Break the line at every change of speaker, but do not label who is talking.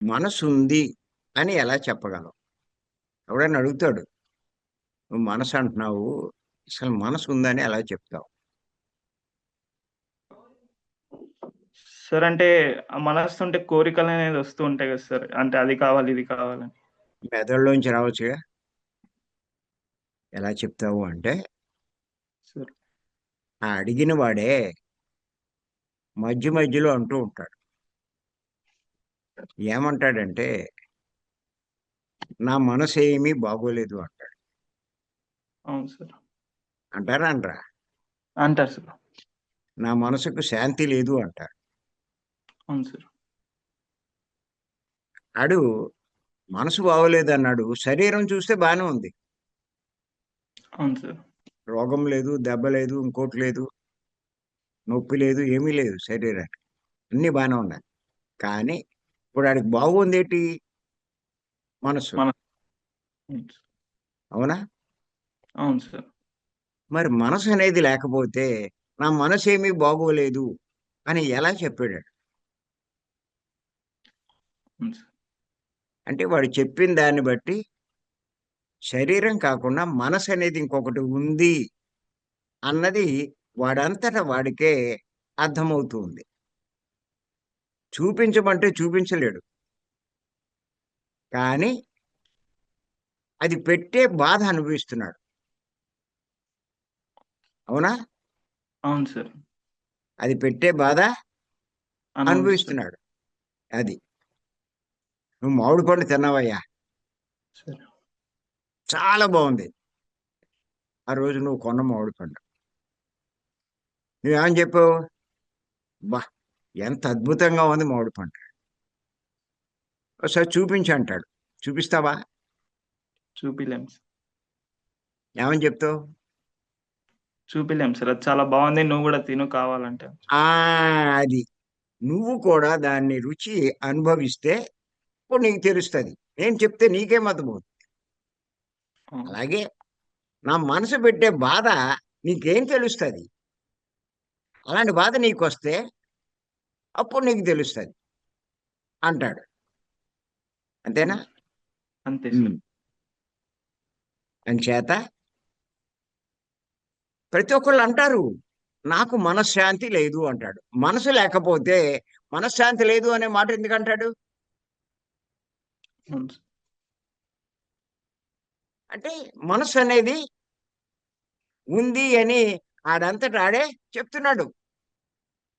మనసుంది అని ఎలా చెప్పగలవు? ఎవడైనా అడుగుతాడు. నువ్వు మనసు అంటున్నావు. అసలు మనసుందని ఎలా చెప్తావు?
సార్ అంటే ఆ మనస్తుంటే కోరికలనేది వస్తూ ఉంటాయి కదా సార్. అంటే అది కావాలి, ఇది కావాలని.
మెదడులోంచి రావచ్చుగా. ఎలా చెప్తావు అంటే,
సార్.
ఆ అడిగిన వాడే మధ్య మధ్యలో అంటూ ఉంటాడు. ఏమంటాడంటే, నా మనసేమీ బాగోలేదు అంటాడు.
అవును సార్.
అంటారా అనరా?
అంటారు సార్.
నా మనసుకు శాంతి లేదు అంటారు.
అవును సార్.
ఆడు మనసు బాగోలేదన్నాడు. శరీరం చూస్తే బానే ఉంది.
అవును సార్.
రోగం లేదు, దెబ్బ లేదు, ఇంకోటి లేదు, నొప్పి లేదు, ఏమీ లేదు శరీరానికి. అన్నీ బానే ఉన్నాయి. కానీ ఇప్పుడు ఆడికి బాగుందేటి? మనసు.
మన అవును సార్.
అవునా?
అవును సార్.
మరి మనసనేది లేకపోతే, నా మనసేమీ బాగోలేదు అని ఎలా చెప్పాడాడు?
అవును సార్.
అంటే వాడు చెప్పిన దాన్ని బట్టి శరీరం కాకుండా మనసనేది ఇంకొకటి ఉంది అన్నది వాడంతట వాడికే అర్థమవుతూ ఉంది. చూపించమంటే చూపించలేడు. కానీ అది పెట్టే బాధ అనుభవిస్తున్నాడు. అవునా?
అవును సార్.
అది పెట్టే బాధ
అనుభవిస్తారు.
అనుభవిస్తున్నాడు. అది. "నువ్వు మామిడి పండు తిన్నావయ్యా!
సరే.
చాలా బావుంది. ఆ రోజు నువ్వు కొన్న మామిడి పండు." నువ్వేమని చెప్పావు? "అబ్బా! ఎంత అద్భుతంగా ఉంది మామిడి పండు. ఒకసారి చూపించు" అంటాడు. చూపిస్తావా?
చూపిలేం సార్.
ఏమని చెప్తావు?
చూపిలేం సార్. అది చాలా బావుంది. నువ్వు గూడా తిను కావాలంటే.
ఆ! అది. నువ్వు కూడా దాన్ని రుచి అనుభవిస్తే అప్పుడు నీకు తెలుస్తది. నేను చెప్తే నీకేం అర్థమవుతుంది.
అవును సార్.
అలాగే నా మనసు పెట్టే బాధ నీకేం తెలుస్తది? అలాంటి బాధ నీకొస్తే అప్పుడు నీకు తెలుస్తది అంటాడు. అంతేనా?
అవును సార్. అంతే
హ్మ్.
సార్.
అంచేత ప్రతి ఒక్కళ్ళు అంటారు. నాకు మనశ్శాంతి లేదు అంటాడు. మనసు లేకపోతే మనశ్శాంతి లేదు అనే మాట ఎందుకంటాడు?
అవును సార్.
అంటే మనస్సనేది ఉంది అని ఆడంతట ఆడే చెప్తున్నాడు.